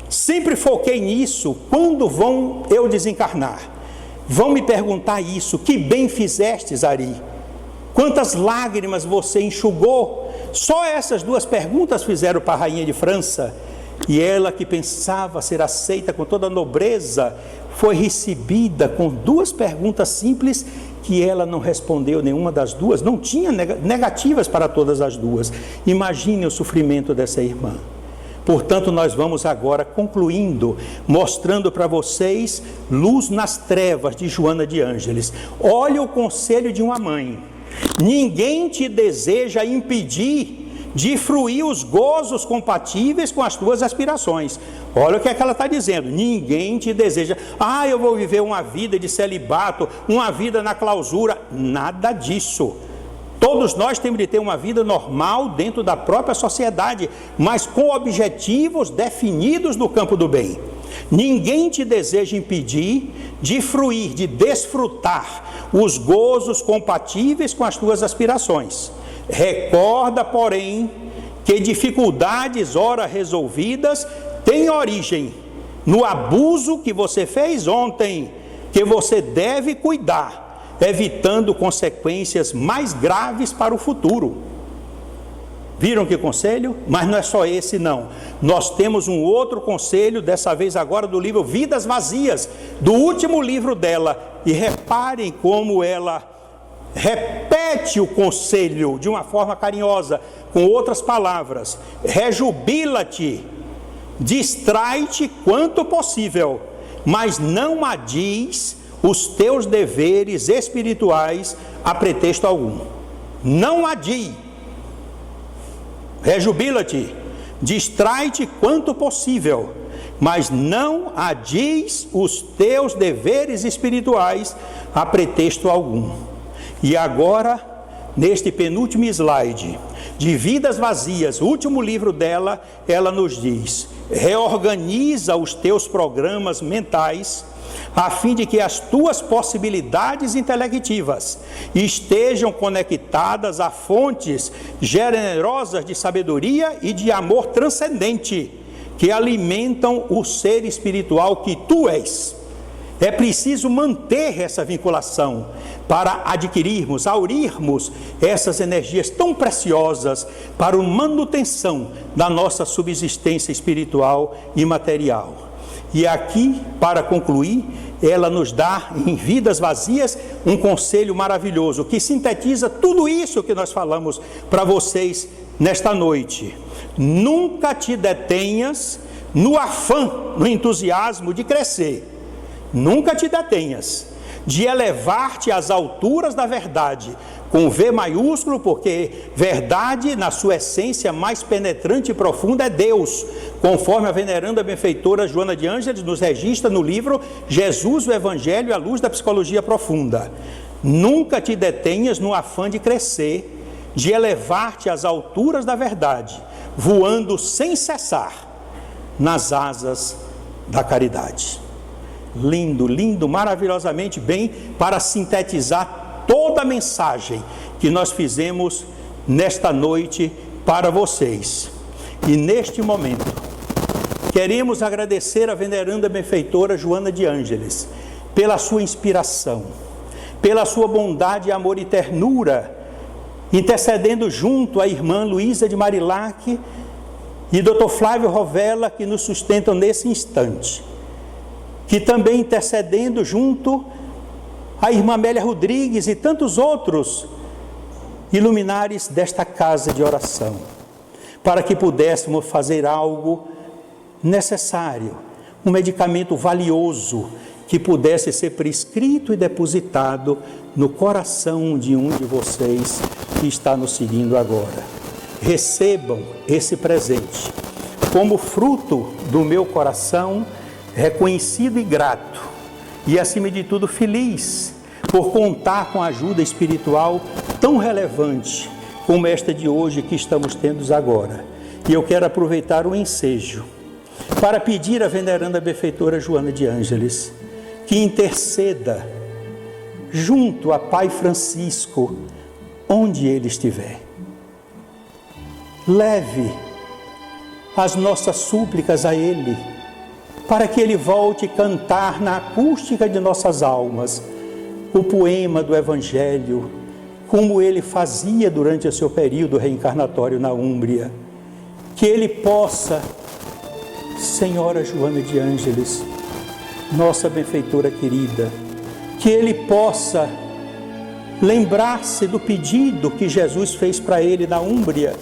Sempre foquei nisso. Quando vão eu desencarnar? Vão me perguntar isso. Que bem fizestes, Ari? Quantas lágrimas você enxugou? Só essas duas perguntas fizeram para a rainha de França. E ela, que pensava ser aceita com toda a nobreza, foi recebida com duas perguntas simples que ela não respondeu nenhuma das duas. Não tinha negativas para todas as duas. Imagine o sofrimento dessa irmã. Portanto, nós vamos agora concluindo, mostrando para vocês Luz nas Trevas, de Joana de Ângeles. Olha o conselho de uma mãe. Ninguém te deseja impedir de fruir os gozos compatíveis com as tuas aspirações. Olha o que é que ela está dizendo. Ninguém te deseja, eu vou viver uma vida de celibato, uma vida na clausura. Nada disso. Todos nós temos de ter uma vida normal dentro da própria sociedade, mas com objetivos definidos no campo do bem. Ninguém te deseja impedir de fruir, de desfrutar os gozos compatíveis com as tuas aspirações. Recorda, porém, que dificuldades ora resolvidas têm origem no abuso que você fez ontem, que você deve cuidar, evitando consequências mais graves para o futuro. Viram que conselho? Mas não é só esse não. Nós temos um outro conselho, dessa vez agora do livro Vidas Vazias, do último livro dela. E reparem como ela repete o conselho de uma forma carinhosa, com outras palavras. Rejubila-te, distrai-te quanto possível, mas não adies os teus deveres espirituais a pretexto algum. Não adie. Rejubila-te, distrai-te quanto possível, mas não adies os teus deveres espirituais a pretexto algum. E agora, neste penúltimo slide, de Vidas Vazias, o último livro dela, ela nos diz: reorganiza os teus programas mentais, a fim de que as tuas possibilidades intelectivas estejam conectadas a fontes generosas de sabedoria e de amor transcendente, que alimentam o ser espiritual que tu és. É preciso manter essa vinculação para adquirirmos, aurirmos essas energias tão preciosas para a manutenção da nossa subsistência espiritual e material. E aqui, para concluir, ela nos dá em Vidas Vazias um conselho maravilhoso que sintetiza tudo isso que nós falamos para vocês nesta noite. Nunca te detenhas no afã, no entusiasmo de crescer. Nunca te detenhas de elevar-te às alturas da verdade, com V maiúsculo, porque verdade, na sua essência mais penetrante e profunda, é Deus, conforme a veneranda benfeitora Joana de Ângeles nos registra no livro Jesus, o Evangelho, à luz da psicologia profunda. Nunca te detenhas no afã de crescer, de elevar-te às alturas da verdade, voando sem cessar nas asas da caridade. Lindo, lindo, maravilhosamente bem para sintetizar toda a mensagem que nós fizemos nesta noite para vocês. E neste momento, queremos agradecer a veneranda benfeitora Joana de Ângeles pela sua inspiração, pela sua bondade, amor e ternura, intercedendo junto à irmã Luísa de Marilac e Dr. Flávio Rovella, que nos sustentam nesse instante, que também intercedendo junto à irmã Amélia Rodrigues e tantos outros iluminares desta casa de oração, para que pudéssemos fazer algo necessário, um medicamento valioso que pudesse ser prescrito e depositado no coração de um de vocês que está nos seguindo agora. Recebam esse presente como fruto do meu coração, reconhecido e grato, e acima de tudo feliz por contar com a ajuda espiritual tão relevante como esta de hoje que estamos tendo agora. E eu quero aproveitar o ensejo para pedir à veneranda benfeitora Joana de Ângeles que interceda junto a Pai Francisco onde ele estiver. Leve as nossas súplicas a ele, para que ele volte a cantar na acústica de nossas almas o poema do Evangelho, como ele fazia durante o seu período reencarnatório na Úmbria. Que ele possa, Senhora Joana de Ângeles, nossa benfeitora querida, que ele possa lembrar-se do pedido que Jesus fez para ele na Úmbria,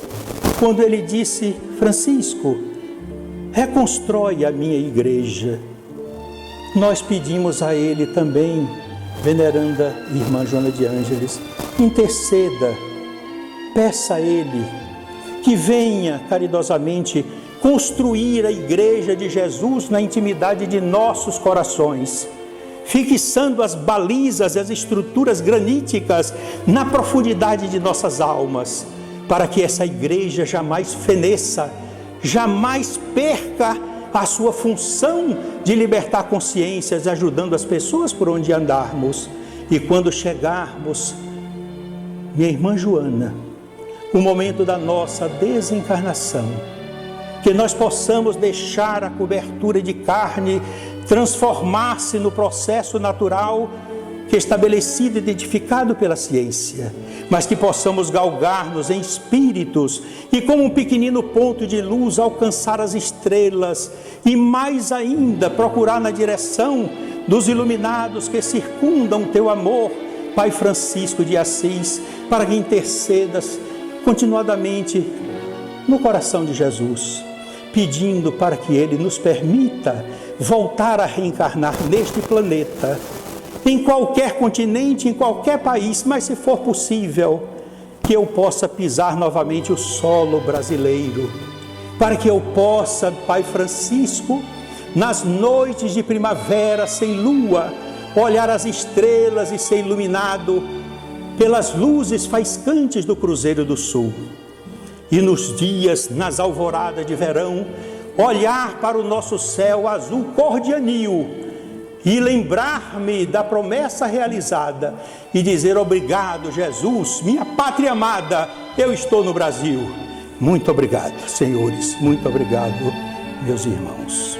quando ele disse: Francisco, reconstrói a minha igreja. Nós pedimos a ele também, veneranda irmã Joana de Ângeles, interceda, peça a ele que venha caridosamente construir a igreja de Jesus na intimidade de nossos corações, fixando as balizas e as estruturas graníticas na profundidade de nossas almas, para que essa igreja jamais feneça, jamais perca a sua função de libertar consciências, ajudando as pessoas por onde andarmos. E quando chegarmos, minha irmã Joana, o momento da nossa desencarnação, que nós possamos deixar a cobertura de carne transformar-se no processo natural que é estabelecido e identificado pela ciência, mas que possamos galgar-nos em espíritos e, como um pequenino ponto de luz, alcançar as estrelas e, mais ainda, procurar na direção dos iluminados que circundam teu amor, Pai Francisco de Assis, para que intercedas continuadamente no coração de Jesus, pedindo para que Ele nos permita voltar a reencarnar neste planeta, em qualquer continente, em qualquer país, mas se for possível, que eu possa pisar novamente o solo brasileiro, para que eu possa, Pai Francisco, nas noites de primavera sem lua, olhar as estrelas e ser iluminado pelas luzes faiscantes do Cruzeiro do Sul. E nos dias, nas alvoradas de verão, olhar para o nosso céu azul cor de anil e lembrar-me da promessa realizada e dizer: obrigado, Jesus, minha pátria amada, eu estou no Brasil. Muito obrigado, senhores, muito obrigado, meus irmãos.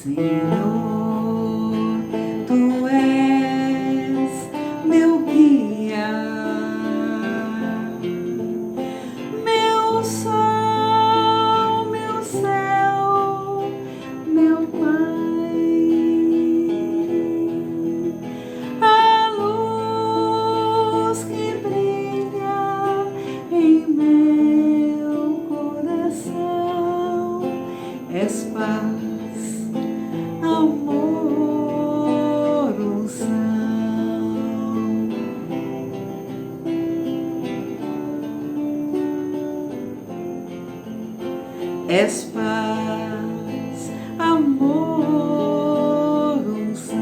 Senhor, Tu és meu guia, meu sol, meu céu, meu Pai, a luz que brilha em meu coração, és paz, amor, unção, és paz, amor, unção.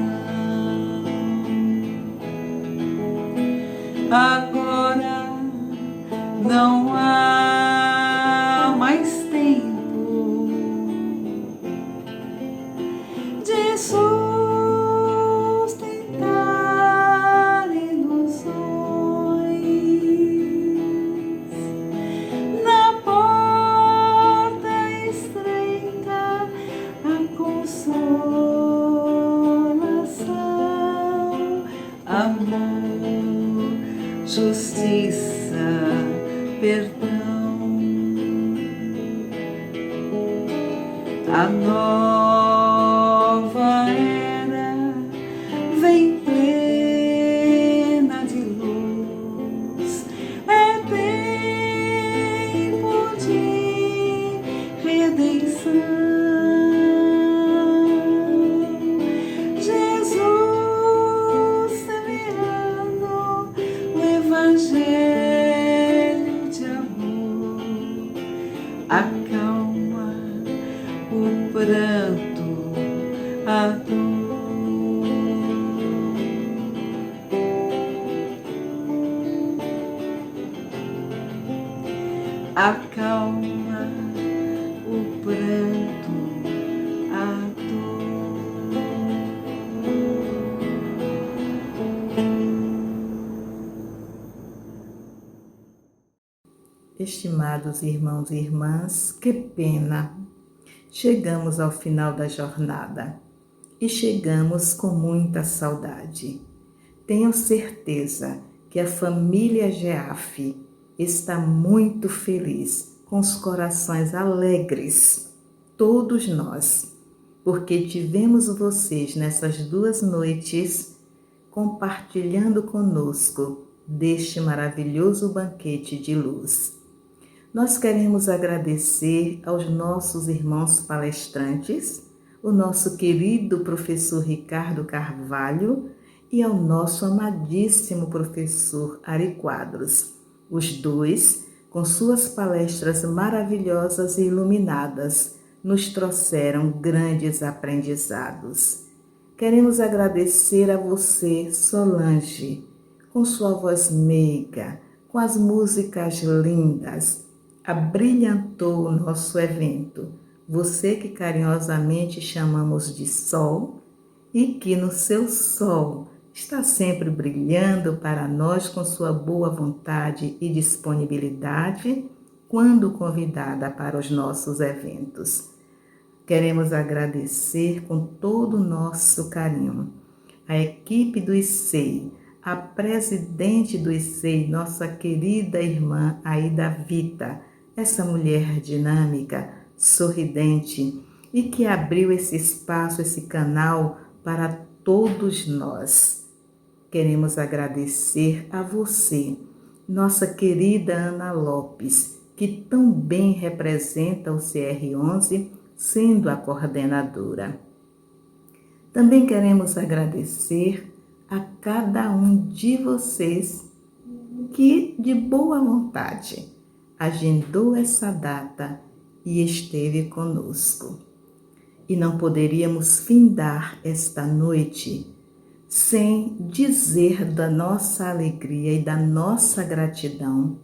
Agora não há mais tempo de sustentar ilusões. Na porta estreita a consolação, amor, justiça, perdão. A nova era vem plena de luz, é tempo de redenção. Jesus semeando o evangelho de amor, acalma o pranto acalma o pranto, a dor. Estimados irmãos e irmãs, que pena! Chegamos ao final da jornada e chegamos com muita saudade. Tenho certeza que a família Geaf está muito feliz, com os corações alegres, todos nós, porque tivemos vocês nessas 2 noites compartilhando conosco deste maravilhoso banquete de luz. Nós queremos agradecer aos nossos irmãos palestrantes, o nosso querido professor Ricardo Carvalho e ao nosso amadíssimo professor Ari Quadros. Os dois, com suas palestras maravilhosas e iluminadas, nos trouxeram grandes aprendizados. Queremos agradecer a você, Solange, com sua voz meiga, com as músicas lindas, abrilhantou o nosso evento. Você que carinhosamente chamamos de Sol e que no seu sol está sempre brilhando para nós com sua boa vontade e disponibilidade quando convidada para os nossos eventos. Queremos agradecer com todo o nosso carinho a equipe do ICEI, a presidente do ICEI, nossa querida irmã Aida Vita, essa mulher dinâmica, sorridente e que abriu esse espaço, esse canal para todos nós. Queremos agradecer a você, nossa querida Ana Lopes, que tão bem representa o CR11, sendo a coordenadora. Também queremos agradecer a cada um de vocês que, de boa vontade, agendou essa data e esteve conosco. E não poderíamos findar esta noite sem dizer da nossa alegria e da nossa gratidão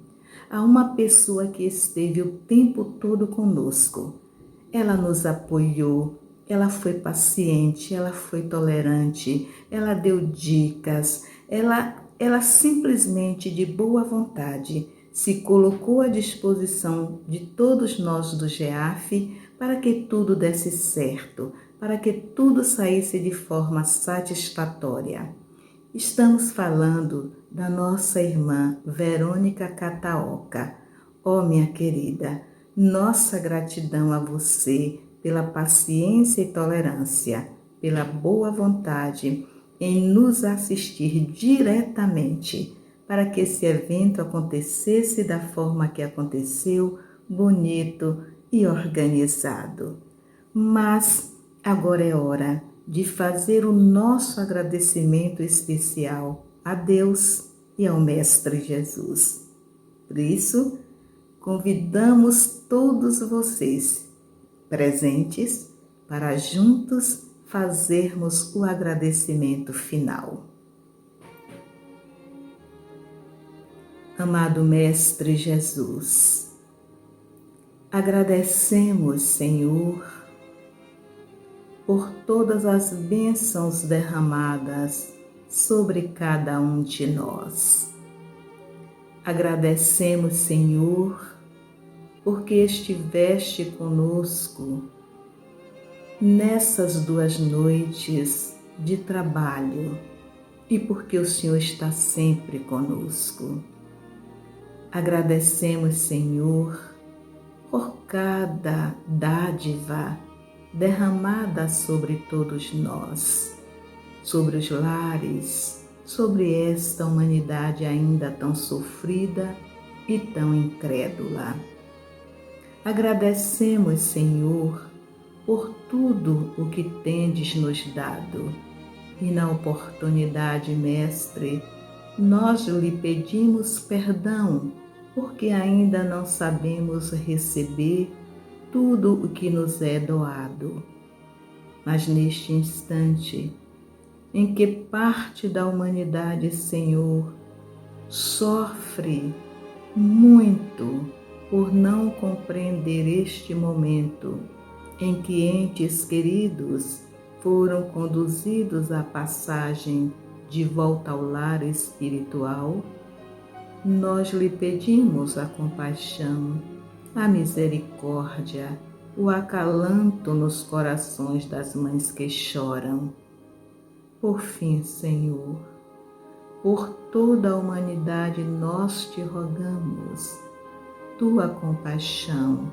a uma pessoa que esteve o tempo todo conosco. Ela nos apoiou, ela foi paciente, ela foi tolerante, ela deu dicas, ela simplesmente de boa vontade se colocou à disposição de todos nós do GEAF para que tudo desse certo, para que tudo saísse de forma satisfatória. Estamos falando da nossa irmã Verônica Cataoca. Oh, minha querida, nossa gratidão a você pela paciência e tolerância, pela boa vontade em nos assistir diretamente para que esse evento acontecesse da forma que aconteceu, bonito e organizado. Mas agora é hora de fazer o nosso agradecimento especial a Deus e ao Mestre Jesus. Por isso, convidamos todos vocês presentes para juntos fazermos o agradecimento final. Amado Mestre Jesus, agradecemos, Senhor, por todas as bênçãos derramadas sobre cada um de nós. Agradecemos, Senhor, porque estiveste conosco nessas 2 noites de trabalho e porque o Senhor está sempre conosco. Agradecemos, Senhor, por cada dádiva derramada sobre todos nós, sobre os lares, sobre esta humanidade ainda tão sofrida e tão incrédula. Agradecemos, Senhor, por tudo o que tendes nos dado. E na oportunidade, Mestre, nós lhe pedimos perdão, porque ainda não sabemos receber tudo o que nos é doado. Mas neste instante, em que parte da humanidade, Senhor, sofre muito por não compreender este momento em que entes queridos foram conduzidos à passagem de volta ao lar espiritual, nós lhe pedimos a compaixão, a misericórdia, o acalanto nos corações das mães que choram. Por fim, Senhor, por toda a humanidade nós te rogamos, tua compaixão,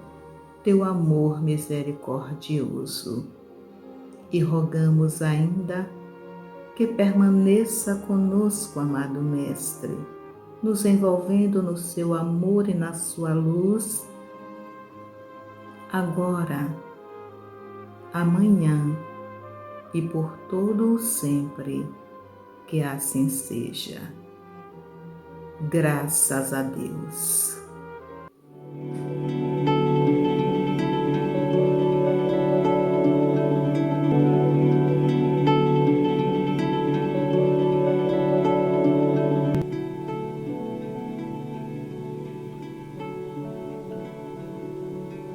teu amor misericordioso. E rogamos ainda que permaneça conosco, amado Mestre, nos envolvendo no seu amor e na sua luz, agora, amanhã e por todo o sempre, que assim seja. Graças a Deus.